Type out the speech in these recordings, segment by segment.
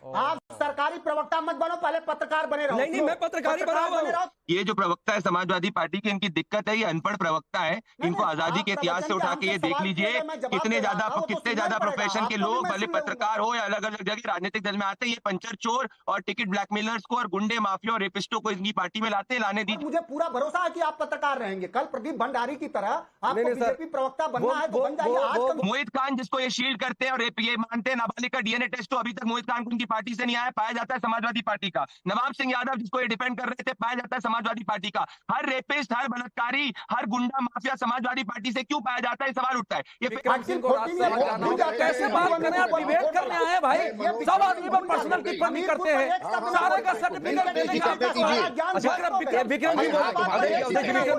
आप सरकारी प्रवक्ता मत बनो, पहले पत्रकार बने रहो। नहीं, मैं पत्रकार ही बना हुआ हूं। ये जो प्रवक्ता है समाजवादी पार्टी की, इनकी दिक्कत है, ये अनपढ़ प्रवक्ता है। इनको आजादी के इतिहास से उठा के ये देख लीजिए, कितने ज्यादा प्रोफेशन के लोग, भले पत्रकार हो या अलग अलग जगह राजनीतिक दल में आते हैं, ये पंचर चोर और टिकट ब्लैकमेलर्स को और गुंडे माफिया और रेपिस्टों को इनकी पार्टी में लाते, लाने दीजिए। मुझे पूरा भरोसा है कि आप पत्रकार रहेंगे। कल प्रदीप भंडारी की तरह आपको बीजेपी प्रवक्ता बनना है तो बन जाइए। मोहित खान जिसको ये शील्ड करते हैं और ये मानते हैं नाबालिग का डीएनए टेस्ट, तो अभी तक मोहित खान को उनकी पार्टी से नहीं आया, पाया जाता है समाजवादी पार्टी का। नवाब सिंह यादव जिसको ये डिफेंड कर रहे थे, पाया जाता है समाजवादी पार्टी का। हर रेपिस्ट, हर बलात्कारी, हर गुंडा माफिया समाजवादी पार्टी से क्यों पाया जाता है, सवाल उठता है। ये कैसे बात करें, आप डिबेट करने आए भाई, सब आदमी पर पर्सनल टिप्पणी करते हैं, सारे का सर्टिफिकेट देने का। विक्रम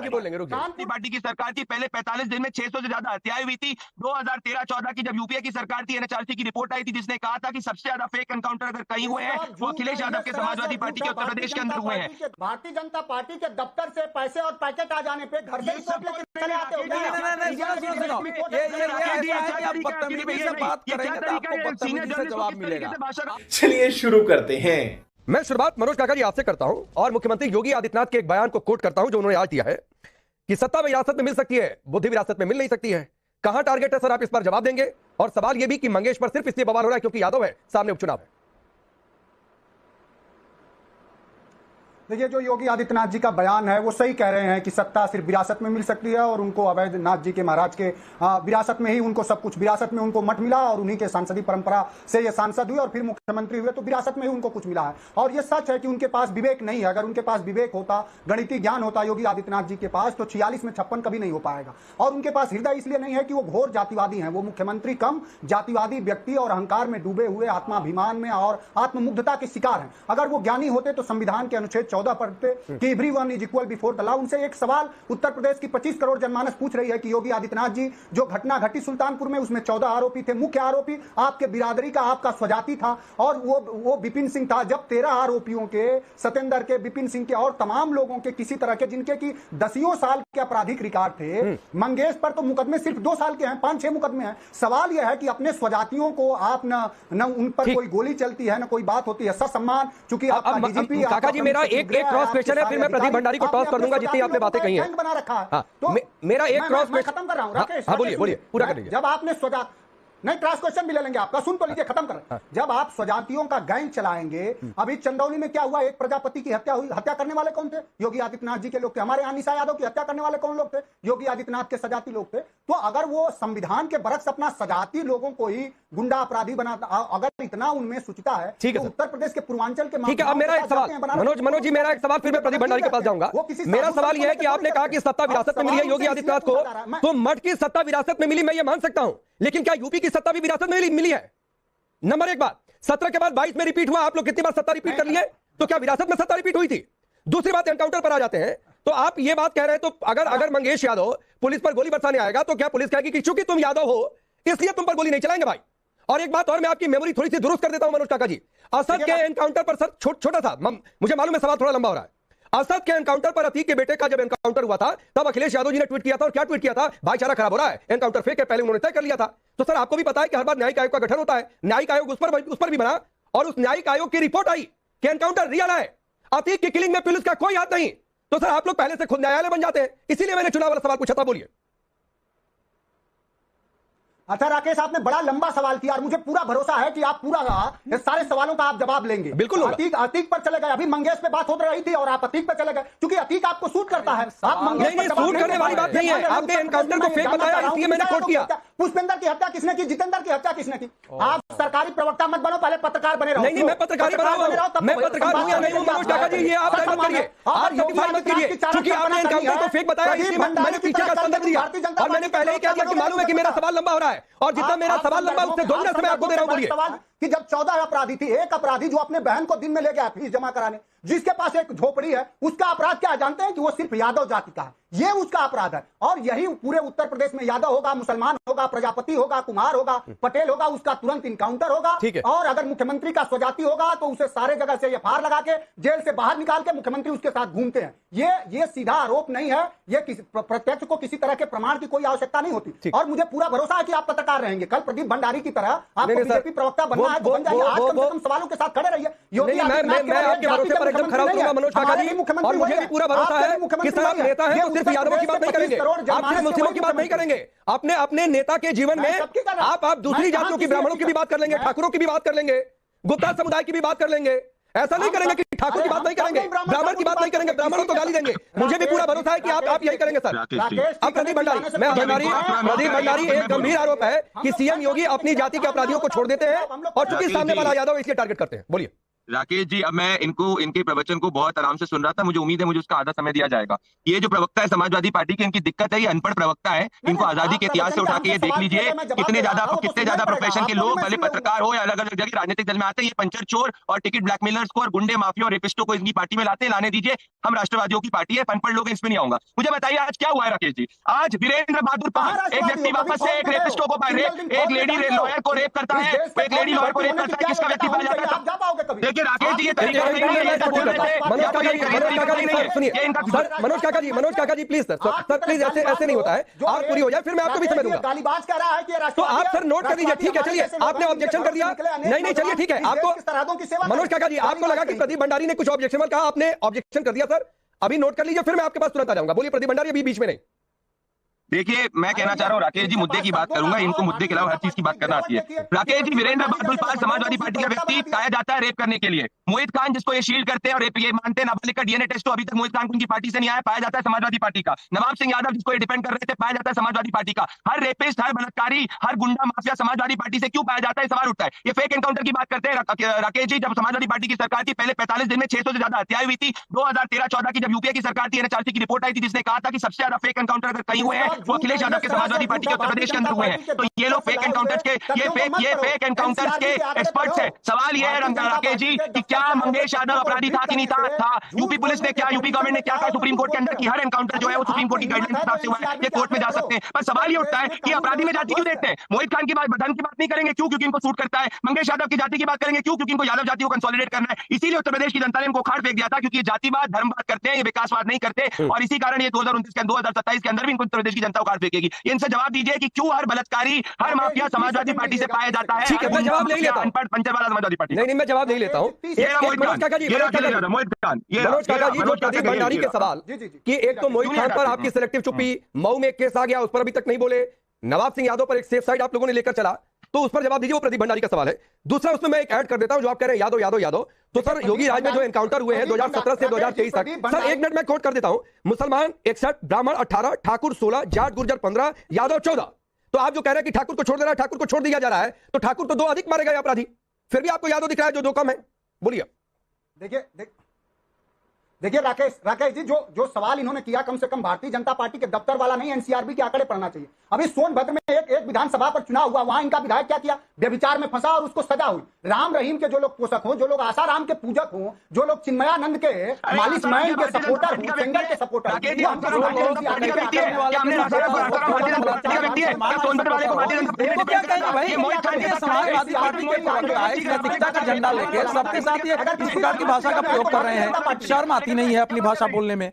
जी बोलेंगे, रुकिए। पार्टी की सरकार थी, पहले 45 दिन में 600 से ज्यादा हत्याएं हुई थी। 2013-14 की जब यूपीए की सरकार थी, एनएचआरसी की रिपोर्ट आई थी जिसने कहा था कि सबसे ज्यादा फेक एनकाउंटर अगर कहीं हुए हैं वो अखिलेश यादव के समाजवादी पार्टी के उत्तर प्रदेश के अंदर हुए हैं। भारतीय जनता पार्टी के दफ्तर से पैसे और पैकेट आ जाने पे घर से रिपोर्ट लेके चले आते हो। चलिए शुरू करते हैं। मैं शुरुआत मनोज काका जी आपसे करता हूं और मुख्यमंत्री योगी आदित्यनाथ के एक बयान को कोट करता हूं जो उन्होंने आज दिया है कि सत्ता विरासत में मिल सकती है, बुद्धि विरासत में मिल नहीं सकती है। कहां टारगेट है सर, आप इस पर जवाब देंगे? और सवाल यह भी कि मंगेश पर सिर्फ इसलिए बवाल हो रहा है क्योंकि यादव है, सामने उपचुनाव है। देखिए, जो योगी आदित्यनाथ जी का बयान है वो सही कह रहे हैं कि सत्ता सिर्फ विरासत में मिल सकती है और उनको अवैधनाथ जी के महाराज के विरासत में ही उनको सब कुछ, विरासत में उनको मठ मिला और उन्हीं के सांसदीय परंपरा से ये सांसद हुए और फिर मुख्यमंत्री हुए, तो विरासत में ही उनको कुछ मिला है। और ये सच है कि उनके पास विवेक नहीं है। अगर उनके पास विवेक होता, गणितीय ज्ञान होता योगी आदित्यनाथ जी के पास, तो 46 में 56 कभी नहीं हो पाएगा। और उनके पास हृदय इसलिए नहीं है कि वो घोर जातिवादी हैं। वो मुख्यमंत्री कम जातिवादी व्यक्ति और अहंकार में डूबे हुए, आत्माभिमान में और आत्ममुग्धता के शिकार हैं। अगर वो ज्ञानी होते तो संविधान के अनुच्छेद 14 पढ़ते कि everyone is equal before the law. उनसे एक सवाल उत्तर प्रदेश की 25 करोड़ जनमानस पूछ रही है कि योगी आदित्यनाथ जी, जो घटना घटी सुल्तानपुर में उसमें 14 आरोपी थे, मुख्य आरोपी आपके बिरादरी का, आपका स्वजाति था और वो विपिन सिंह था। जब 13 आरोपियों के, सत्येंद्र के, विपिन सिंह के और तमाम लोगों के किसी तरह के, जिनके की दसियों साल के आपराधिक रिकॉर्ड थे, मंगेश पर तो मुकदमे सिर्फ 2 साल के हैं, 5-6 मुकदमे हैं। सवाल यह है कि अपने स्वजातियों को आप न उन पर कोई गोली चलती है, न कोई बात होती है, ससम्मान। चूंकि आपका डीजीपी काका जी, मेरा एक क्रॉस क्वेश्चन है, फिर मैं प्रदीप भंडारी को टॉस कर दूंगा जितनी आपने बातें कही हैं। बना रखा है तो मेरा एक क्रॉस मैं खत्म कर रहा हूं राकेश। बोलिए, पूरा कर लीजिए। जब आपने स्वजात नहीं, क्रॉस क्वेश्चन भी ले लेंगे आपका, सुन तो लीजिए, खत्म कर। जब आप स्वजातियों का गैंग चलाएंगे, अभी चंदौली में क्या हुआ, एक प्रजापति की हत्या हुई, हत्या करने वाले कौन थे? योगी आदित्यनाथ जी के लोग थे। हमारे यहाँ निशा यादव की हत्या करने वाले कौन लोग थे? योगी आदित्यनाथ के सजाती लोग थे। तो अगर वो संविधान के बरक्स अपना सजाती लोगों को ही गुंडा अपराधी बनाता, अगर इतना उनमें सुचिता है, तो उत्तर प्रदेश के पूर्वांचल के, ठीक है। अब मेरा एक सवाल, मनोज जी, मेरा एक सवाल, फिर मैं प्रदीप भंडारी के पास जाऊंगा। मेरा सवाल यह है कि आपने कहा कि सत्ता विरासत में मिली है योगी आदित्यनाथ को, तो मठ की सत्ता विरासत में मिली, मैं ये मान सकता हूं, लेकिन क्या यूपी की सत्ता भी विरासत में मिली है? नंबर एक बात। 17 के बाद 22 में रिपीट हुआ, आप लोग कितनी बार सत्ता रिपीट कर लिए, तो क्या विरासत में सत्ता रिपीट हुई थी? दूसरी बात, एनकाउंटर पर आ जाते हैं, तो आप ये बात कह रहे हैं, तो अगर मंगेश यादव पुलिस पर गोली बरसाने आएगा तो क्या पुलिस कहेगी कि चूंकि तुम यादव हो इसलिए तुम पर गोली नहीं चलाएंगे भाई? और एक बात और, मैं आपकी मेमोरी थोड़ी सी दुरुस्त कर देता हूं मनोज काका जी। असद के एनकाउंटर पर सर, छोटा सा, मुझे मालूम है सवाल थोड़ा लंबा हो रहा है। असद के एनकाउंटर पर अतीक के बेटे का जब एनकाउंटर हुआ था, तब अखिलेश यादव जी ने ट्वीट किया था, और क्या ट्वीट किया था? भाईचारा खराब हो रहा है, एनकाउंटर फेक है, पहले उन्होंने तय कर लिया था। तो सर आपको भी पता है कि हर बार न्यायिक आयोग का गठन होता है, न्यायिक आयोग उस पर भी बना, और उस न्यायिक आयोग की रिपोर्ट आई कि एनकाउंटर रियल है, अतीक की किलिंग में पुलिस का कोई हाथ नहीं। तो सर आप लोग पहले से खुद न्यायालय बन जाते हैं, इसीलिए मैंने चुनाव वाला सवाल पूछा था। बोलिए। अच्छा राकेश, आपने बड़ा लंबा सवाल किया और मुझे पूरा भरोसा है कि आप पूरा सारे सवालों का आप जवाब लेंगे। बिल्कुल। अतीक पर चले गए, अभी मंगेश पे बात हो रही थी और आप अतीक पर चले गए, क्योंकि अतीक आपको सूट करता है। आप मंगेश नहीं, सूट करने वाली बात नहीं है, आपने एनकाउंटर को फेक बताया, इसलिए मैंने कोट किया। पुष्पेंद्र की हत्या किसने की? जितेंद्र की हत्या किसने की? आप सरकारी प्रवक्ता मत बनो, पहले पत्रकार बने रहो। नहीं, मैं पत्रकार बना हुआ हूं, मैं पत्रकार हूं या नहीं हूं मनोज काका जी, ये आप तय मत करिए, आप जस्टिफाई मत कीजिए। क्योंकि आपने एनकाउंटर को फेक बताया, इसलिए मैंने पीछे का संदर्भ दिया, और मैंने पहले ही कह दिया कि मालूम है कि मेरा सवाल लंबा हो रहा है, और जितना मेरा सवाल लंबा उससे दोगुना समय आपको दे रहा हूं। बोलिए। कि जब 14 अपराधी थी, एक अपराधी जो अपने बहन को दिन में ले गया फीस जमा कराने, जिसके पास एक झोपड़ी है, उसका अपराध क्या जानते हैं? कि वो सिर्फ यादव जाति का है, ये उसका अपराध है। और यही पूरे उत्तर प्रदेश में यादव होगा, मुसलमान होगा, प्रजापति होगा, कुमार होगा, पटेल होगा, उसका तुरंत इनकाउंटर होगा। और अगर मुख्यमंत्री का स्वजाति होगा तो उसे सारे जगह से एफआईआर लगा के जेल से बाहर निकाल के मुख्यमंत्री उसके साथ घूमते हैं। ये सीधा आरोप नहीं है, ये प्रत्यक्ष को किसी तरह के प्रमाण की कोई आवश्यकता नहीं होती। और मुझे पूरा भरोसा है कि आप पत्रकार रहेंगे। कल प्रदीप भंडारी की तरह आपको बीजेपी प्रवक्ता बनना है तो बन जाइए, आज कम से कम सवालों के साथ खड़े रहिए। मैं आपके भरोसे पर एकदम खरा उतरूंगा मनोज काका जी, और मुझे भी पूरा भरोसा है कि सर आप नेता हैं तो सिर्फ यादवों की बात नहीं करेंगे, आप सिर्फ मुस्लिमों की बात नहीं करेंगे, अपने नेता के जीवन में आप दूसरी जातियों की, ब्राह्मणों की भी बात कर लेंगे, ठाकुरों की भी बात कर लेंगे, गुप्ता समुदाय की भी बात कर लेंगे। ऐसा नहीं करेंगे कि ठाकुर की बात नहीं करेंगे, ब्राह्मण की बात नहीं करेंगे, ब्राह्मणों को गाली देंगे। मुझे भी पूरा भरोसा है कि आप यही करेंगे सर। अब प्रदीप भंडारी एक गंभीर आरोप है कि सीएम योगी अपनी जाति के अपराधियों को छोड़ देते हैं और चूंकि सामने वाला यादव इसलिए टारगेट करते हैं। बोलिए राकेश जी, अब मैं इनके प्रवचन को बहुत आराम से सुन रहा था, मुझे उम्मीद है मुझे उसका आधा समय दिया जाएगा। ये जो प्रवक्ता है समाजवादी पार्टी के, इनकी दिक्कत है, ये अनपढ़ प्रवक्ता है। इनको आजादी के इतिहास से उठा के ये देख लीजिए कितने ज्यादा प्रोफेशन के लोग, भले पत्रकार हो या अलग अलग जगह राजनीतिक दल में आते हैं, ये पंचर चोर और टिकट ब्लैकमेलर्स को और गुंडे माफिया और रेपिस्टों को इनकी पार्टी में लाते हैं। लाने दीजिए, हम राष्ट्रवादियों की पार्टी है, अनपढ़ लोग इसमें नहीं आऊंगा। मुझे बताइए आज क्या हुआ है राकेश जी? आज वीरेंद्र बहादुर पाल, एक व्यक्ति वापस से एक रेपिस्टों को, एक लेडी लॉयर को रेप करता है, एक लेडी लॉयर को रेप करता है, किसका व्यक्ति पाया जाता है? देखिए राकेश जी, ये मनोज काका जी प्लीज सर प्लीज ऐसे नहीं होता है। आप पूरी हो जाए फिर मैं आपको भी समय दूंगा। गालीबाज कह रहा है कि तो आप सर नोट कर लीजिए, ठीक है चलिए, आपने ऑब्जेक्शन कर दिया, नहीं चलिए ठीक है। आपको मनोज काका जी, आपको लगा कि प्रदीप भंडारी ने कुछ ऑब्जेक्शन कहा, आपने ऑब्जेक्शन कर दिया सर, अभी नोट कर लीजिए, फिर मैं आपके पास तुरंत आ जाऊंगा। बोलिए प्रदीप भंडारी, अभी बीच में नहीं। देखिए मैं कहना चाह रहा हूँ राकेश जी, मुद्दे की बात करूंगा, इनको मुद्दे के अलावा हर चीज की बात करना आती है। राकेश जी, वीरेंद्र बहादुर पाल समाजवादी पार्टी का व्यक्ति पाया जाता है रेप करने के लिए। मोहित खान जिसको ये शील्ड करते हैं और ये मानते हैं, नाबालिग का डीएनए टेस्ट तो अभी तक मोहित खान को उनकी पार्टी से नहीं आया, पाया जाता है समाजवादी पार्टी का। नवाब सिंह यादव जिसको ये डिफेंड कर रहे थे, पाया जाता है समाजवादी पार्टी का। हर रेपिस्ट, हर बलात्कारी, हर गुंडा माफिया समाजवादी पार्टी से क्यों पाया जाता है, सवाल उठता है। ये फेक एनकाउंटर की बात करते हैं राकेश जी। जब समाजवादी पार्टी की सरकार थी, पहले 45 दिन में 600 से ज्यादा हत्याएं हुई थी। 2013-14 की जब यूपीए की सरकार थी, एनएचआरसी की रिपोर्ट आई थी जिसने कहा था कि सबसे ज्यादा फेक एनकाउंटर अगर कहीं हुए हैं वो अखिलेश यादव के समाजवादी पार्टी के उत्तर प्रदेश के अंदर हुए हैं। तो ये लोग फेक एनकाउंटर्स के फेक एनकाउंटर्स के एक्सपर्ट्स हैं। सवाल ये है राकेश जी कि क्या मंगेश यादव अपराधी था कि नहीं था? यूपी पुलिस ने क्या, यूपी गवर्नमेंट ने क्या कहा सुप्रीम कोर्ट के अंदर कि हर एनकाउंटर जो है वो सुप्रीम कोर्ट की गाइडलाइन के हिसाब से हुआ है, ये कोर्ट में जा सकते हैं। पर सवाल ये उठता है कि अपराधी में जाति क्यों देखते हैं? मोहित खान की बात धर्म की बात नहीं करेंगे, क्यों? क्योंकि इनको सूट करता है। मंगेश यादव की जाति की बात करेंगे, क्यों? क्योंकि इनको यादव जाति को कंसोलिडेट करना है। इसीलिए उत्तर प्रदेश की जनता ने इनको खाड़ फेंक दिया था, क्योंकि ये जातिवाद धर्मवाद करते हैं, ये विकासवाद नहीं करते, और इसी कारण ये 2027 के अंदर भी इनको उत्तर प्रदेश की जनता को खाड़ फेंकेगी। इनसे जवाब दीजिए कि क्यों हर बलात्कारी, हर माफिया समाजवादी पार्टी से पाया जाता है? ठीक है, मैं जवाब नहीं लेता, अनपढ़ पंचर वाला समाजवादी पार्टी। नहीं मैं जवाब नहीं लेता हूँ। मनोज काका जी, जो प्रदीप भंडारी के सवाल कि एक तो मोहित खान पर आपकी सिलेक्टिव चुप्पी, मऊ में एक केस आ गया, उस पर अभी तक नहीं बोले, नवाब सिंह यादव पर एक सेफ साइड आप लोगों ने लेकर चला, तो उस पर जवाब दीजिए, वो प्रदीप भंडारी का सवाल है। दूसरा उसमें मैं एक ऐड कर देता हूं, जो आप कह रहे हैं यादव, तो सर योगी राज में जो एनकाउंटर हुए हैं 2017 से 2023 तक, सर एक मिनट में कोट कर देता हूं, मुसलमान 61, ब्राह्मण 18, ठाकुर 16, जाट गुर्जर 15, यादव 14। तो आप जो कह रहे हैं कि ठाकुर को छोड़ दे रहा है, ठाकुर को छोड़ दिया जा रहा है, तो ठाकुर तो 2 अधिक मारे गए अपराधी, फिर भी आपको यादव दिख रहा है जो 2 कम है। बोलिए। देखिए राकेश जी, जो सवाल इन्होंने किया, कम से कम भारतीय जनता पार्टी के दफ्तर वाला नहीं, एनसीआरबी के आंकड़े पढ़ना चाहिए। अभी सोनभद्र में एक विधानसभा पर चुनाव हुआ, वहां इनका विधायक क्या किया? व्यभिचार में फंसा और उसको सजा हुई। राम रहीम के जो लोग पोषक हो, जो लोग आसाराम के पूजक हो, जो लोग चिन्मयानंद के मालिश मैन के सपोर्टर हो, सेंगर के सपोर्टर, झंडा लेके सबके साथ ये इस प्रकार की भाषा का प्रयोग कर रहे हैं, शर्म आती नहीं है अपनी भाषा बोलने में।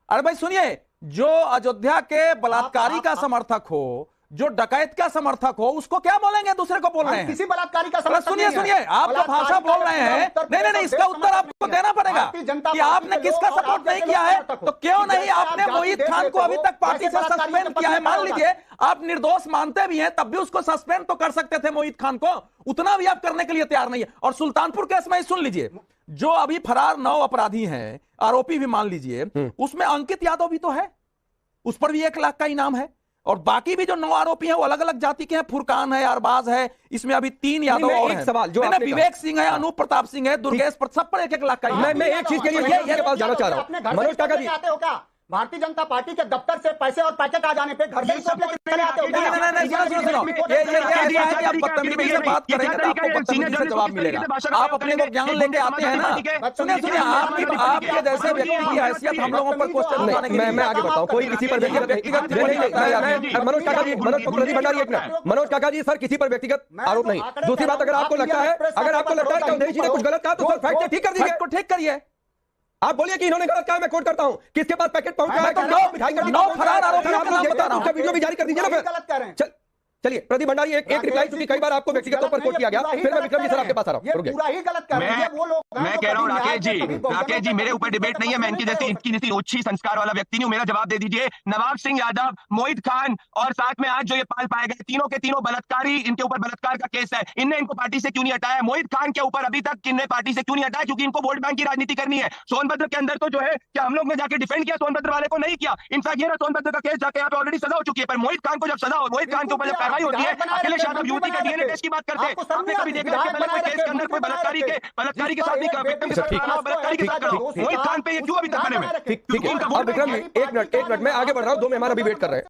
अरे भाई सुनिए, जो अयोध्या के बलात्कारी का समर्थक हो, जो डकैत का समर्थक हो, उसको क्या बोलेंगे? दूसरे को बोल रहे हैं किसी बलात्कारी का समर्थक। सुनिए आप जो भाषा बोल रहे हैं, नहीं इसका उत्तर आपको देना पड़ेगा कि आपने किसका सपोर्ट नहीं किया है। तो क्यों नहीं आपने मोहित खान को अभी तक पार्टी से सस्पेंड किया है? मान लीजिए आप निर्दोष मानते भी हैं, तब भी उसको सस्पेंड तो कर सकते थे मोहित खान को, उतना भी आप करने के लिए तैयार नहीं है। और सुल्तानपुर केस में सुन लीजिए, जो अभी फरार 9 अपराधी हैं, आरोपी भी मान लीजिए, उसमें अंकित यादव भी तो है, उस पर भी 1 लाख का इनाम है। और बाकी भी जो 9 आरोपी हैं वो अलग अलग जाति के हैं, फुरकान है, अरबाज है, इसमें अभी 3 यादव और हैं। सवाल जो विवेक सिंह है, अनूप प्रताप सिंह है, दुर्गेश पर सब पर 1-1 लाख का। मैं एक चीज के लिए के पास जाना चाह रहा हूं, मनोज काका जी, आते हो क्या? भारतीय जनता पार्टी के दफ्तर से पैसे और पैकेट आ जाने पे घर से सुनो, ये आप बदतमीजी से बात करेंगे तो आपको बदतमीजी से जवाब मिलेगा। आप अपने को ज्ञान लेके आते हैं ना। सुनिए आपके जैसे व्यक्ति की हैसियत हम लोगों पर क्वेश्चन उठाने की। मैं आगे बताऊं, कोई किसी पर व्यक्तिगत मनोज काका जी, प्रदीप भंडारी एक मिनट, मनोज काका जी सर किसी पर व्यक्तिगत आरोप नहीं। दूसरी बात, अगर आपको लगता है कि चौधरी जी ने कुछ गलत कहा तो सर फैक्ट ठीक कर दीजिए, ठीक करिए। आप बोलिए कि इन्होंने गलत कहा, मैं कोट करता हूं, किसके पास पैकेट पहुंचा है? तो 9 फरार आरोपियों का नाम बता रहा हूं, वीडियो भी जारी कर दीजिए ना। फिर गलत कह रहे हैं। चलिए प्रदीप भंडारी एक रिप्लाई, क्योंकि कई बार आपको व्यक्तिगत तौर पर कोट किया गया, फिर मैं विक्रम जी सर आपके पास आ रहा हूं। पूरा ही गलत कर रहे हैं वो लोग। मैं कह रहा हूँ राकेश जी मेरे ऊपर डिबेट नहीं है, मैं इनकी जैसी ओछी संस्कार वाला व्यक्ति नहीं हूं। मेरा जवाब दे दीजिए। नवाब सिंह यादव, मोहित खान और साथ में आज जो ये पाल पाए गए तीनों के तीनों बलात्कारी, इनके ऊपर बलात्कार का केस है, इनने इनको पार्टी से क्यों नहीं हटाया? मोहित खान के ऊपर अभी तक किन्ने पार्टी से क्यों नहीं हटाया? क्योंकि इनको वोट बैंक की राजनीति करनी है। सोनभद्र के अंदर तो जो है क्या हम लोग ने जाके डिफेंड किया सोनभद्र वाले को? नहीं किया। इनफैक्ट ये ना सोनभद्र का केस जाके यहाँ पे ऑलरेडी सजा हो चुकी है, पर मोहित खान को जब सजा हो, मोहित खान के ऊपर जब कार्रवाई होती है, अखिलेश यादव युवती के डीएनए टेस्ट की बात करते हैं। आपने कभी देखा इसके पहले कोई केस के अंदर कोई बलात्कारी के साथ नहीं, विक्टिम के साथ कराओ, बलात्कारी के साथ कराओ। मोहित खान पे ये क्यों अभी तक बने हुए? ठीक है। अब विक्रम जी एक मिनट मैं आगे बढ़ रहा हूं, 2 मेहमान अभी वेट कर रहे हैं।